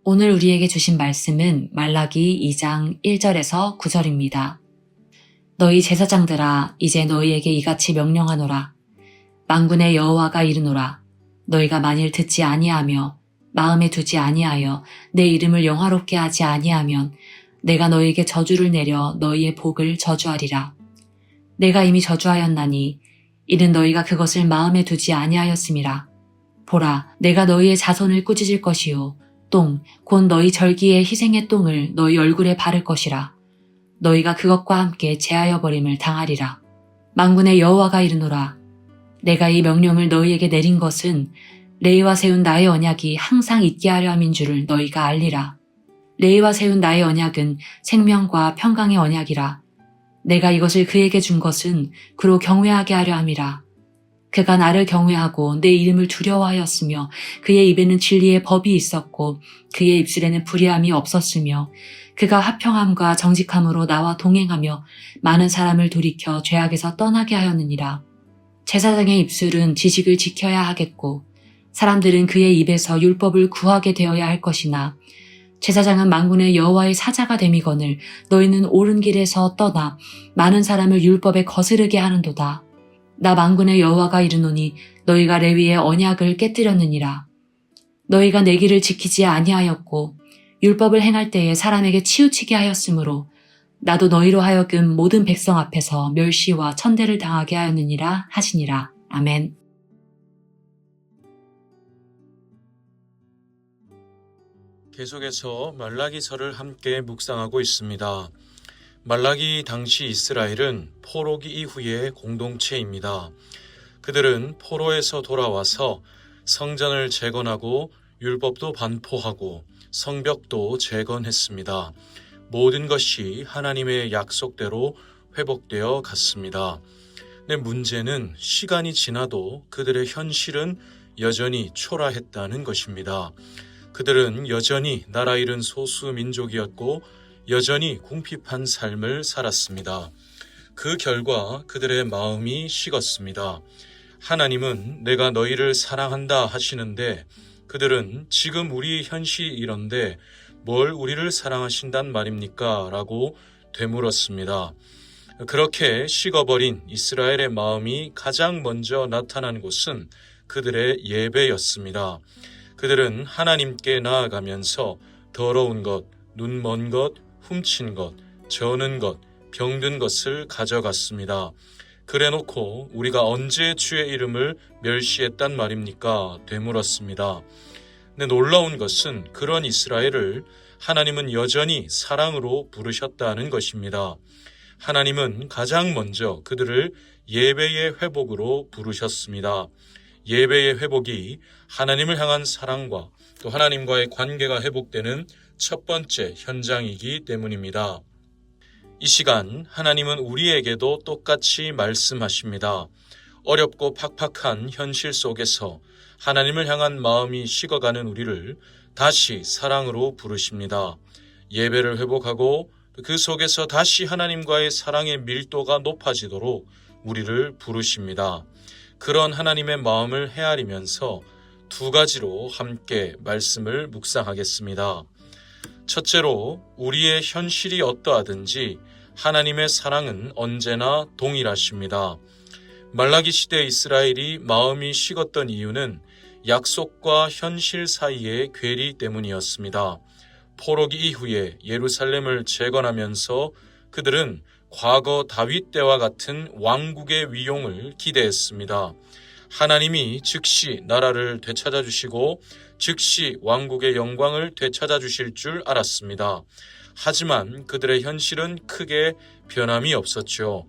오늘 우리에게 주신 말씀은 말라기 2장 1절에서 9절입니다. 너희 제사장들아, 이제 너희에게 이같이 명령하노라. 만군의 여호와가 이르노라. 너희가 만일 듣지 아니하며 마음에 두지 아니하여 내 이름을 영화롭게 하지 아니하면 내가 너희에게 저주를 내려 너희의 복을 저주하리라. 내가 이미 저주하였나니 이는 너희가 그것을 마음에 두지 아니하였음이라. 보라, 내가 너희의 자손을 꾸짖을 것이요 똥, 곧 너희 절기의 희생의 똥을 너희 얼굴에 바를 것이라. 너희가 그것과 함께 제하여 버림을 당하리라. 만군의 여호와가 이르노라. 내가 이 명령을 너희에게 내린 것은 레위와 세운 나의 언약이 항상 있게 하려 함인 줄을 너희가 알리라. 레위와 세운 나의 언약은 생명과 평강의 언약이라. 내가 이것을 그에게 준 것은 그로 경외하게 하려 함이라. 그가 나를 경외하고 내 이름을 두려워하였으며 그의 입에는 진리의 법이 있었고 그의 입술에는 불의함이 없었으며 그가 화평함과 정직함으로 나와 동행하며 많은 사람을 돌이켜 죄악에서 떠나게 하였느니라. 제사장의 입술은 지식을 지켜야 하겠고 사람들은 그의 입에서 율법을 구하게 되어야 할 것이나 제사장은 만군의 여호와의 사자가 됨이거늘 너희는 옳은 길에서 떠나 많은 사람을 율법에 거스르게 하는도다. 나 만군의 여호와가 이르노니 너희가 레위의 언약을 깨뜨렸느니라. 너희가 내 길을 지키지 아니하였고 율법을 행할 때에 사람에게 치우치게 하였으므로 나도 너희로 하여금 모든 백성 앞에서 멸시와 천대를 당하게 하였느니라 하시니라. 아멘. 계속해서 말라기서를 함께 묵상하고 있습니다. 말라기 당시 이스라엘은 포로기 이후의 공동체입니다. 그들은 포로에서 돌아와서 성전을 재건하고 율법도 반포하고 성벽도 재건했습니다. 모든 것이 하나님의 약속대로 회복되어 갔습니다. 근데 문제는 시간이 지나도 그들의 현실은 여전히 초라했다는 것입니다. 그들은 여전히 나라 잃은 소수 민족이었고 여전히 궁핍한 삶을 살았습니다. 그 결과 그들의 마음이 식었습니다. 하나님은 내가 너희를 사랑한다 하시는데 그들은 지금 우리 현실이 이런데 뭘 우리를 사랑하신단 말입니까? 라고 되물었습니다. 그렇게 식어버린 이스라엘의 마음이 가장 먼저 나타난 곳은 그들의 예배였습니다. 그들은 하나님께 나아가면서 더러운 것, 눈먼 것, 훔친 것, 저는 것, 병든 것을 가져갔습니다. 그래놓고 우리가 언제 주의 이름을 멸시했단 말입니까? 되물었습니다. 근데 놀라운 것은 그런 이스라엘을 하나님은 여전히 사랑으로 부르셨다는 것입니다. 하나님은 가장 먼저 그들을 예배의 회복으로 부르셨습니다. 예배의 회복이 하나님을 향한 사랑과 또 하나님과의 관계가 회복되는 첫 번째 현장이기 때문입니다. 이 시간 하나님은 우리에게도 똑같이 말씀하십니다. 어렵고 팍팍한 현실 속에서 하나님을 향한 마음이 식어가는 우리를 다시 사랑으로 부르십니다. 예배를 회복하고 그 속에서 다시 하나님과의 사랑의 밀도가 높아지도록 우리를 부르십니다. 그런 하나님의 마음을 헤아리면서 두 가지로 함께 말씀을 묵상하겠습니다. 첫째로 우리의 현실이 어떠하든지 하나님의 사랑은 언제나 동일하십니다. 말라기 시대 이스라엘이 마음이 식었던 이유는 약속과 현실 사이의 괴리 때문이었습니다. 포로기 이후에 예루살렘을 재건하면서 그들은 과거 다윗 때와 같은 왕국의 위용을 기대했습니다. 하나님이 즉시 나라를 되찾아 주시고 즉시 왕국의 영광을 되찾아 주실 줄 알았습니다. 하지만 그들의 현실은 크게 변함이 없었죠.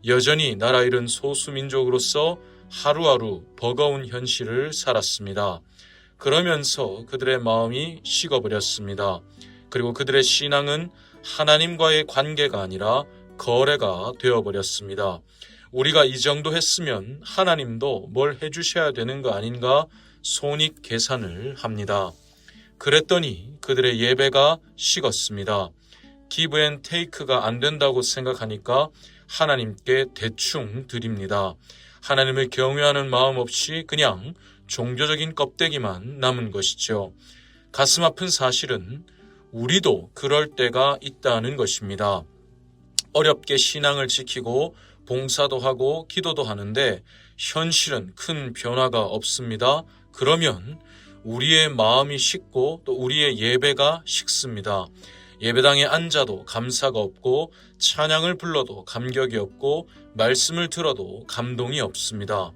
여전히 나라 잃은 소수민족으로서 하루하루 버거운 현실을 살았습니다. 그러면서 그들의 마음이 식어버렸습니다. 그리고 그들의 신앙은 하나님과의 관계가 아니라 거래가 되어버렸습니다. 우리가 이 정도 했으면 하나님도 뭘 해주셔야 되는 거 아닌가 손익 계산을 합니다. 그랬더니 그들의 예배가 식었습니다. 기브 앤 테이크가 안 된다고 생각하니까 하나님께 대충 드립니다. 하나님을 경외하는 마음 없이 그냥 종교적인 껍데기만 남은 것이죠. 가슴 아픈 사실은 우리도 그럴 때가 있다는 것입니다. 어렵게 신앙을 지키고 봉사도 하고 기도도 하는데 현실은 큰 변화가 없습니다. 그러면 우리의 마음이 식고 또 우리의 예배가 식습니다. 예배당에 앉아도 감사가 없고 찬양을 불러도 감격이 없고 말씀을 들어도 감동이 없습니다.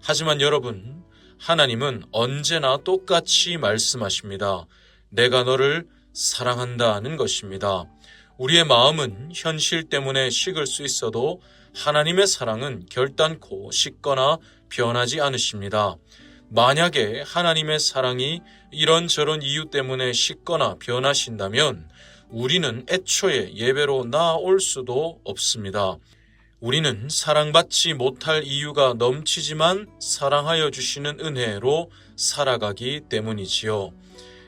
하지만 여러분, 하나님은 언제나 똑같이 말씀하십니다. 내가 너를 사랑한다는 것입니다. 우리의 마음은 현실 때문에 식을 수 있어도 하나님의 사랑은 결단코 식거나 변하지 않으십니다. 만약에 하나님의 사랑이 이런저런 이유 때문에 식거나 변하신다면 우리는 애초에 예배로 나아올 수도 없습니다. 우리는 사랑받지 못할 이유가 넘치지만 사랑하여 주시는 은혜로 살아가기 때문이지요.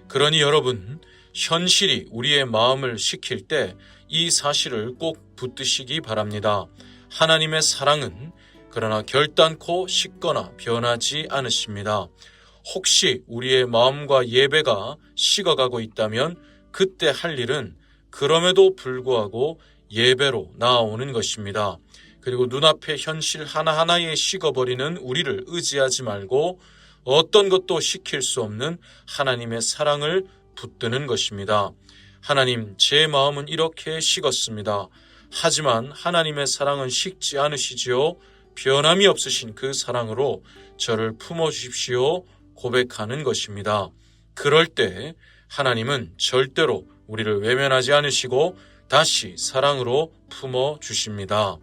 그러니 여러분, 현실이 우리의 마음을 식힐 때 이 사실을 꼭 붙드시기 바랍니다. 하나님의 사랑은 그러나 결단코 식거나 변하지 않으십니다. 혹시 우리의 마음과 예배가 식어가고 있다면 그때 할 일은 그럼에도 불구하고 예배로 나아오는 것입니다. 그리고 눈앞의 현실 하나하나에 식어버리는 우리를 의지하지 말고 어떤 것도 식힐 수 없는 하나님의 사랑을 붙드는 것입니다. 하나님, 제 마음은 이렇게 식었습니다. 하지만 하나님의 사랑은 식지 않으시지요. 변함이 없으신 그 사랑으로 저를 품어주십시오. 고백하는 것입니다. 그럴 때 하나님은 절대로 우리를 외면하지 않으시고 다시 사랑으로 품어주십니다.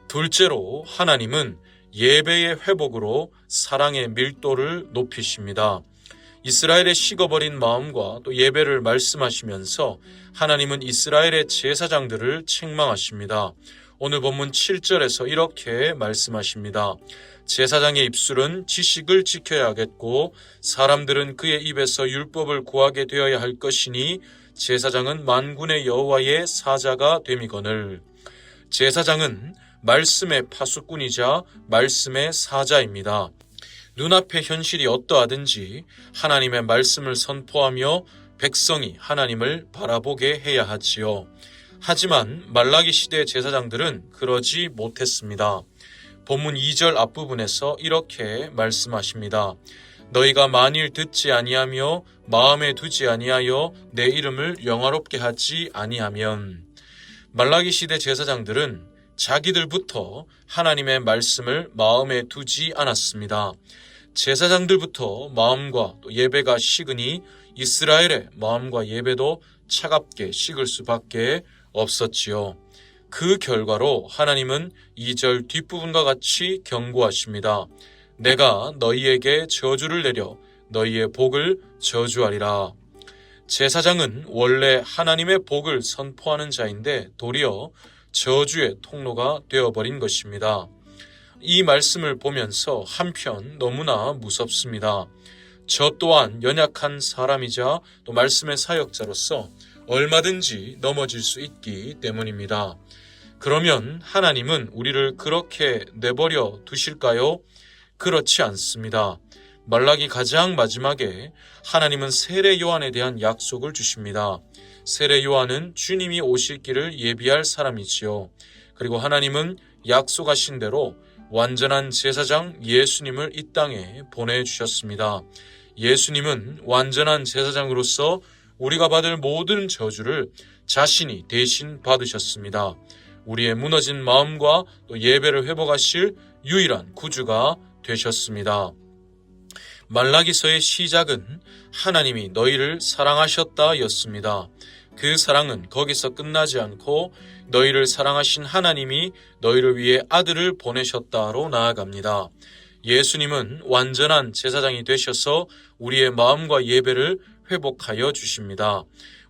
둘째로 하나님은 예배의 회복으로 사랑의 밀도를 높이십니다. 이스라엘의 식어버린 마음과 또 예배를 말씀하시면서 하나님은 이스라엘의 제사장들을 책망하십니다. 오늘 본문 7절에서 이렇게 말씀하십니다. 제사장의 입술은 지식을 지켜야 하겠고 사람들은 그의 입에서 율법을 구하게 되어야 할 것이니 제사장은 만군의 여호와의 사자가 됨이거늘. 제사장은 말씀의 파수꾼이자 말씀의 사자입니다. 눈앞의 현실이 어떠하든지 하나님의 말씀을 선포하며 백성이 하나님을 바라보게 해야 하지요. 하지만 말라기 시대 제사장들은 그러지 못했습니다. 본문 2절 앞부분에서 이렇게 말씀하십니다. 너희가 만일 듣지 아니하며 마음에 두지 아니하여 내 이름을 영화롭게 하지 아니하면. 말라기 시대 제사장들은 자기들부터 하나님의 말씀을 마음에 두지 않았습니다. 제사장들부터 마음과 또 예배가 식으니 이스라엘의 마음과 예배도 차갑게 식을 수밖에 없었지요. 그 결과로 하나님은 2절 뒷부분과 같이 경고하십니다. 내가 너희에게 저주를 내려 너희의 복을 저주하리라. 제사장은 원래 하나님의 복을 선포하는 자인데 도리어 저주의 통로가 되어버린 것입니다. 이 말씀을 보면서 한편 너무나 무섭습니다. 저 또한 연약한 사람이자 또 말씀의 사역자로서 얼마든지 넘어질 수 있기 때문입니다. 그러면 하나님은 우리를 그렇게 내버려 두실까요? 그렇지 않습니다. 말라기 가장 마지막에 하나님은 세례 요한에 대한 약속을 주십니다. 세례 요한은 주님이 오실 길을 예비할 사람이지요. 그리고 하나님은 약속하신 대로 완전한 제사장 예수님을 이 땅에 보내주셨습니다. 예수님은 완전한 제사장으로서 우리가 받을 모든 저주를 자신이 대신 받으셨습니다. 우리의 무너진 마음과 또 예배를 회복하실 유일한 구주가 되셨습니다. 말라기서의 시작은 하나님이 너희를 사랑하셨다 였습니다. 그 사랑은 거기서 끝나지 않고 너희를 사랑하신 하나님이 너희를 위해 아들을 보내셨다로 나아갑니다. 예수님은 완전한 제사장이 되셔서 우리의 마음과 예배를 회복하여 주십니다.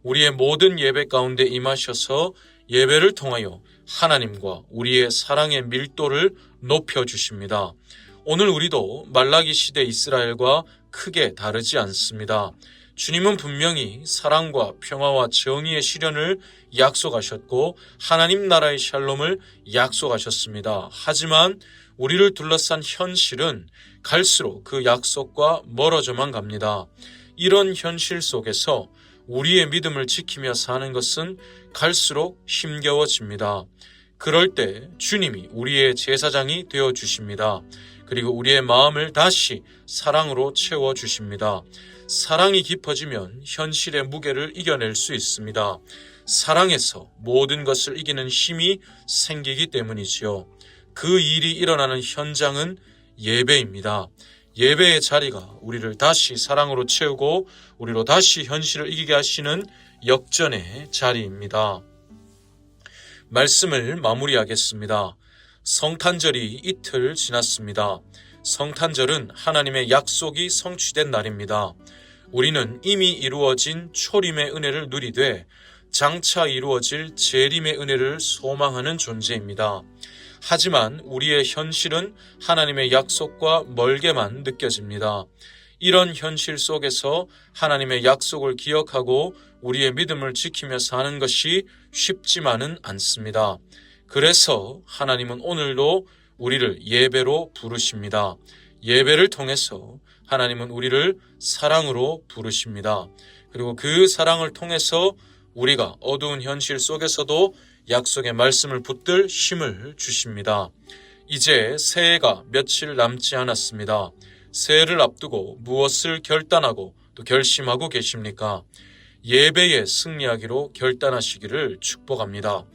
우리의 모든 예배 가운데 임하셔서 예배를 통하여 하나님과 우리의 사랑의 밀도를 높여주십니다. 오늘 우리도 말라기 시대 이스라엘과 크게 다르지 않습니다. 주님은 분명히 사랑과 평화와 정의의 실현을 약속하셨고 하나님 나라의 샬롬을 약속하셨습니다. 하지만 우리를 둘러싼 현실은 갈수록 그 약속과 멀어져만 갑니다. 이런 현실 속에서 우리의 믿음을 지키며 사는 것은 갈수록 힘겨워집니다. 그럴 때 주님이 우리의 제사장이 되어 주십니다. 그리고 우리의 마음을 다시 사랑으로 채워 주십니다. 사랑이 깊어지면 현실의 무게를 이겨낼 수 있습니다. 사랑에서 모든 것을 이기는 힘이 생기기 때문이지요. 그 일이 일어나는 현장은 예배입니다. 예배의 자리가 우리를 다시 사랑으로 채우고 우리로 다시 현실을 이기게 하시는 역전의 자리입니다. 말씀을 마무리하겠습니다. 성탄절이 이틀 지났습니다. 성탄절은 하나님의 약속이 성취된 날입니다. 우리는 이미 이루어진 초림의 은혜를 누리되 장차 이루어질 재림의 은혜를 소망하는 존재입니다. 하지만 우리의 현실은 하나님의 약속과 멀게만 느껴집니다. 이런 현실 속에서 하나님의 약속을 기억하고 우리의 믿음을 지키며 사는 것이 쉽지만은 않습니다. 그래서 하나님은 오늘도 우리를 예배로 부르십니다. 예배를 통해서 하나님은 우리를 사랑으로 부르십니다. 그리고 그 사랑을 통해서 우리가 어두운 현실 속에서도 약속의 말씀을 붙들 힘을 주십니다. 이제 새해가 며칠 남지 않았습니다. 새해를 앞두고 무엇을 결단하고 또 결심하고 계십니까? 예배에 승리하기로 결단하시기를 축복합니다.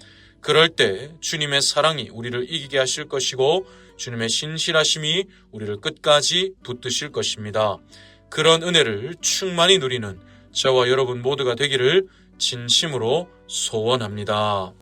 그럴 때 주님의 사랑이 우리를 이기게 하실 것이고 주님의 신실하심이 우리를 끝까지 붙드실 것입니다. 그런 은혜를 충만히 누리는 저와 여러분 모두가 되기를 진심으로 소원합니다.